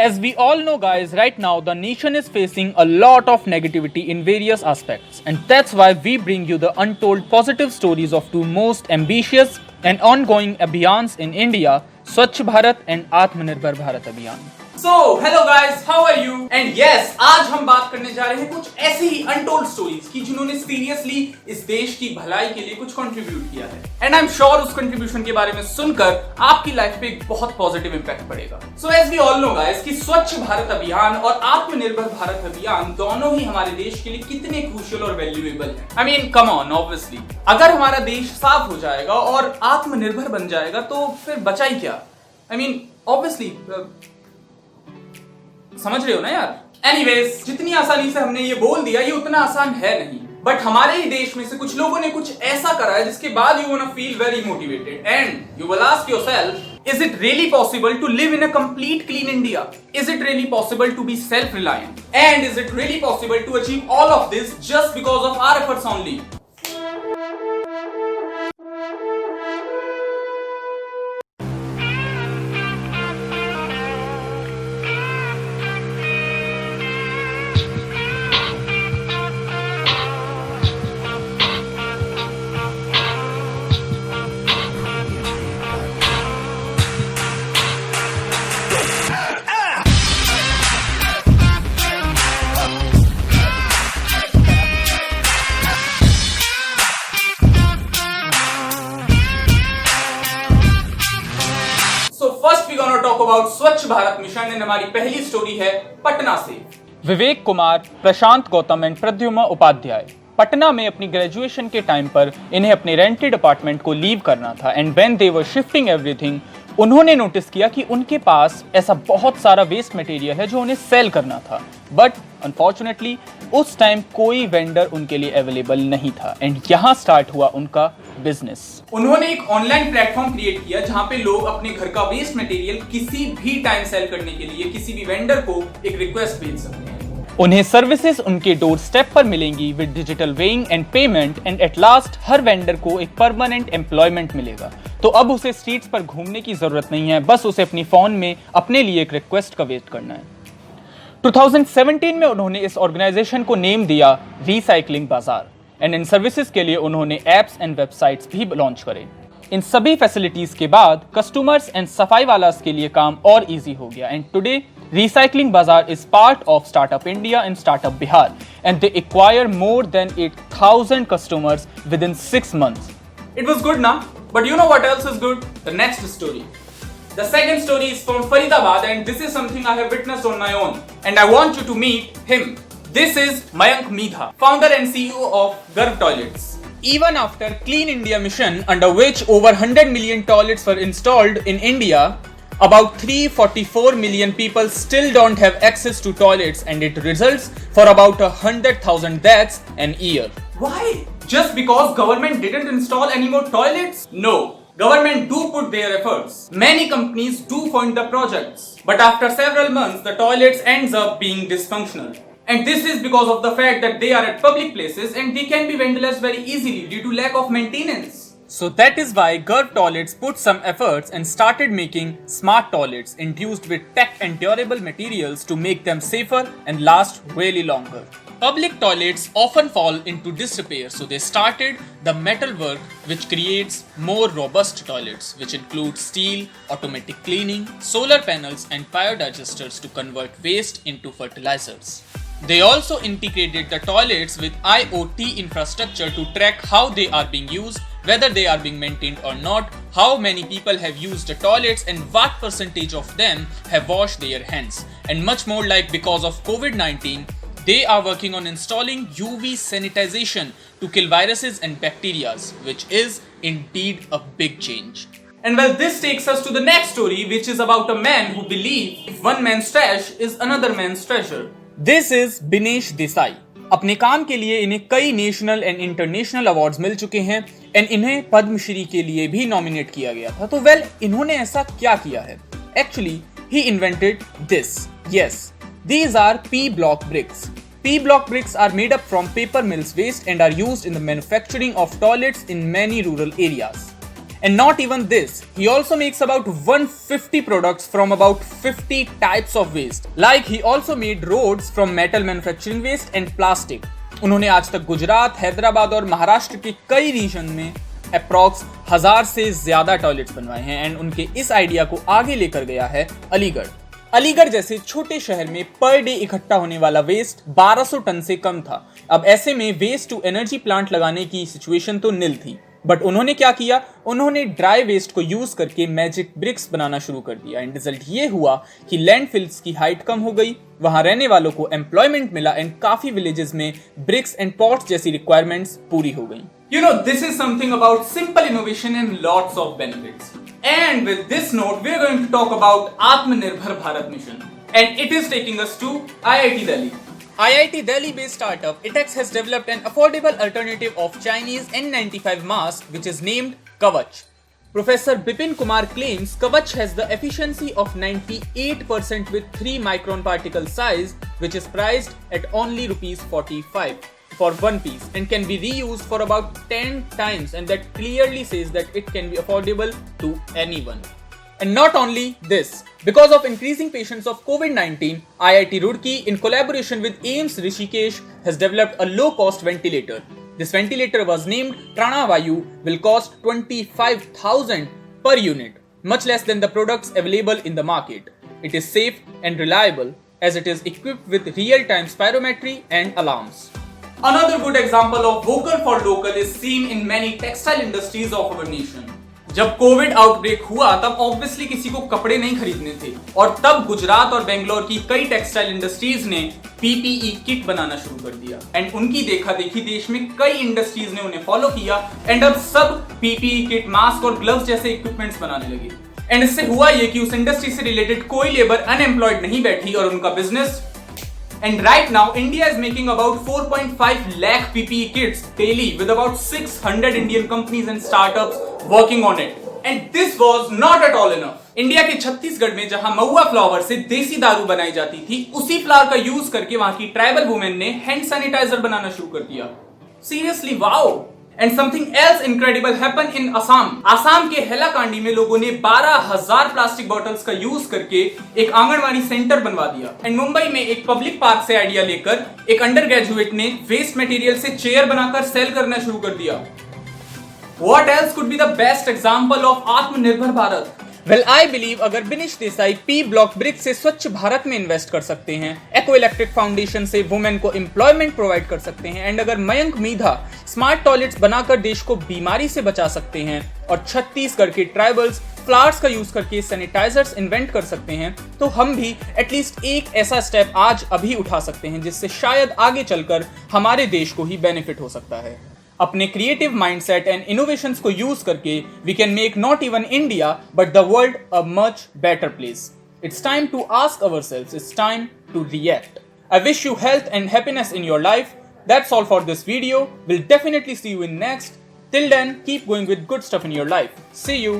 As we all know, guys, right now the nation is facing a lot of negativity in various aspects, and that's why we bring you the untold positive stories of two most ambitious and ongoing abhiyans in India, Swachh Bharat and Atmanirbhar Bharat Abhiyan. So, hello guys, how are you? And yes, आज हम बात करने जा रहे हैं कुछ ऐसी ही untold stories की जिन्होंने सीरियसली इस देश की भलाई के लिए कुछ कंट्रीब्यूट किया है। एंड आई एम श्योर उस कंट्रीब्यूशन के बारे में सुनकर आपकी लाइफ पे एक बहुत पॉजिटिव इंपैक्ट पड़ेगा। So as we all know guys कि स्वच्छ भारत अभियान और आत्मनिर्भर भारत अभियान दोनों ही हमारे देश के लिए कितने क्रूशियल और वैल्यूएबल हैं। I mean come on, obviously अगर हमारा देश साफ हो जाएगा और आत्मनिर्भर बन जाएगा तो फिर बचा ही क्या। आई मीन ऑब्वियसली समझ रहे हो ना यार। एनीवेज, जितनी आसानी से हमने ये बोल दिया, ये उतना आसान है नहीं। बट हमारे ही देश में से कुछ लोगों ने कुछ ऐसा करा है जिसके बाद you want to feel very motivated and you will ask yourself, is it really possible to live in a complete clean India? Is it really possible to be self reliant? And is it really possible to achieve all of this just because of our efforts only? Talk about Swachh Bharat mission and हमारी पहली story है पटना से। विवेक कुमार, प्रशांत Gautam and Pradyumna Upadhyay Patna में अपनी graduation के time पर इन्हें अपने रेंटेड अपार्टमेंट को लीव करना था and when they were shifting everything, उन्होंने नोटिस किया कि उनके पास ऐसा बहुत सारा वेस्ट मटेरियल है जो उन्हें सेल करना था, बट अनफॉर्चुनेटली उस टाइम कोई वेंडर उनके लिए अवेलेबल नहीं था एंड यहाँ स्टार्ट हुआ उनका बिजनेस। उन्होंने एक ऑनलाइन प्लेटफॉर्म क्रिएट किया जहाँ पे लोग अपने घर का वेस्ट मटेरियल किसी भी टाइम सेल करने के लिए किसी भी वेंडर को एक रिक्वेस्ट भेज सकते हैं। उन्हें सर्विसेज उनके डोर स्टेप पर मिलेंगी with digital weighing and payment and at last her vendor को एक परमानेंट एम्प्लॉयमेंट मिलेगा। तो अब उसे स्ट्रीट्स पर घूमने की जरूरत नहीं है, बस उसे अपनी फोन में अपने लिए एक रिक्वेस्ट का वेट करना है। 2017 में उन्होंने इस ऑर्गेनाइजेशन को नेम दिया रिसाइकलिंग बाजार एंड इन सर्विसेज के लिए उन्होंने एप्स एंड वेबसाइट्स भी लॉन्च करे। इन सभी फैसिलिटीज के बाद कस्टमर्स एंड सफाई वालास के लिए काम और इजी हो गया and today Recycling Bazaar is part of Startup India and Startup Bihar, and they acquire more than 8,000 customers within 6 months. It was good, na? But you know what else is good? The next story. The second story is from Faridabad, and this is something I have witnessed on my own, and I want you to meet him. This is Mayank Meedha, founder and CEO of Garv Toilets. Even after Clean India mission, under which over 100 million toilets were installed in India, about 344 million people still don't have access to toilets and it results for about 100,000 deaths an year. Why? Just because government didn't install any more toilets? No. Government do put their efforts. Many companies do fund the projects. But after several months, the toilets ends up being dysfunctional. And this is because of the fact that they are at public places and they can be vandalized very easily due to lack of maintenance. So that is why Garv Toilets put some efforts and started making smart toilets infused with tech and durable materials to make them safer and last really longer. Public toilets often fall into disrepair, so they started the metalwork which creates more robust toilets, which include steel, automatic cleaning, solar panels and fire digesters to convert waste into fertilizers. They also integrated the toilets with IoT infrastructure to track how they are being used, whether they are being maintained or not, how many people have used the toilets and what percentage of them have washed their hands, and much more. Like because of COVID-19, they are working on installing UV sanitization to kill viruses and bacteria, which is indeed a big change. And well, this takes us to the next story, which is about a man who believes one man's trash is another man's treasure. This is Binesh Desai. अपने काम के लिए इन्हें कई national and international awards मिल चुके हैं and इन्हें पद्मश्री के लिए भी नॉमिनेट किया गया था। तो वेल, इन्होंने ऐसा क्या किया है? Actually he invented this. Yes, these are P block bricks. P block bricks are made up from paper mills waste and are used in the manufacturing of toilets in many rural areas. And not even this, he also makes about 150 products from about 50 types of waste. Like he also made roads from metal manufacturing waste and plastic. उन्होंने आज तक गुजरात, हैदराबाद और महाराष्ट्र के कई reason में approx 1000 से ज्यादा toilets बनवाए हैं एंड उनके इस आइडिया को आगे लेकर गया है अलीगढ़। अलीगढ़ जैसे छोटे शहर में पर डे इकट्ठा होने वाला वेस्ट 1200 टन से कम था। अब ऐसे में वेस्ट टू एनर्जी प्लांट लगाने की सिचुएशन तो निल थी, बट उन्होंने क्या किया, उन्होंने ड्राई वेस्ट को यूज करके मैजिक ब्रिक्स बनाना शुरू कर दिया एंड रिजल्ट ये हुआ कि लैंडफिल्स की हाइट कम हो गई, वहां रहने वालों को एम्प्लॉयमेंट मिला एंड काफी विलेजेस में ब्रिक्स एंड पॉट्स जैसी रिक्वायरमेंट्स पूरी हो गई। You know, this is something about simple innovation and lots of benefits. And with this note, we are going to talk about Atmanirbhar Bharat Mission. And it is taking us to IIT Delhi. IIT Delhi-based startup ITEX has developed an affordable alternative of Chinese N95 mask, which is named Kavach. Professor Bipin Kumar claims Kavach has the efficiency of 98% with 3 micron particle size, which is priced at only ₹45 for one piece and can be reused for about 10 times, and that clearly says that it can be affordable to anyone. And not only this, because of increasing patients of COVID-19, IIT Roorkee in collaboration with AIIMS Rishikesh has developed a low-cost ventilator. This ventilator was named Pranavayu, will cost 25,000 per unit, much less than the products available in the market. It is safe and reliable as it is equipped with real-time spirometry and alarms. Another good example of vocal for local is seen in many textile industries of our nation. जब Covid outbreak हुआ तब obviously किसी को कपड़े नहीं खरीदने थे और तब गुजरात और बेंगलोर की कई टेक्सटाइल इंडस्ट्रीज ने पीपीई किट बनाना शुरू कर दिया एंड उनकी देखा देखी देश में कई इंडस्ट्रीज ने उन्हें फॉलो किया एंड अब सब पीपीई किट, मास्क और ग्लव्स जैसे इक्विपमेंट्स बनाने लगे। एंड इससे हुआ ये कि उस इंडस्ट्री से रिलेटेड कोई लेबर अनएम्प्लॉयड नहीं बैठी और उनका business. And right now, India is making about 4.5 lakh PPE kits daily with about 600 Indian companies and startups working on it. And this was not at all enough. India के छत्तीसगढ़ में जहां महुआ flower से देसी दारू बनाई जाती थी, उसी फ्लावर का यूज करके वहां की ट्राइबल वुमेन ने हैंड सैनिटाइजर बनाना शुरू कर दिया। Seriously, wow! And something else incredible happened in Assam. Assam के हैलाकांडी में लोगों ने 12,000 प्लास्टिक बॉटल्स का यूज करके एक आंगनवाड़ी सेंटर बनवा दिया। एंड मुंबई में एक पब्लिक पार्क से आइडिया लेकर एक अंडर ग्रेजुएट ने वेस्ट मटेरियल से चेयर बनाकर सेल करना शुरू कर दिया। What else could be the best example of आत्मनिर्भर भारत? Well, I believe अगर Binish Desai P block brick से स्वच्छ भारत में इन्वेस्ट कर सकते हैं, एक्ो इलेक्ट्रिक फाउंडेशन से वुमेन को एम्प्लॉयमेंट प्रोवाइड कर सकते हैं एंड अगर मयंक मीधा स्मार्ट टॉयलेट्स बनाकर देश को बीमारी से बचा सकते हैं और छत्तीसगढ़ के ट्राइबल्स फ्लावर्स का यूज करके सैनिटाइजर्स इन्वेंट कर सकते हैं, तो हम भी एटलीस्ट एक ऐसा स्टेप आज अभी उठा सकते हैं जिससे शायद आगे चलकर हमारे देश को ही बेनिफिट हो सकता है। अपने क्रिएटिव माइंडसेट एंड इनोवेशंस को यूज करके we can make not even India but the world a much better place. It's time to ask ourselves, it's time to react. I wish you health and happiness in your life. That's all for this video. We'll definitely see you in next. Till then, keep going with good stuff in your life. See you.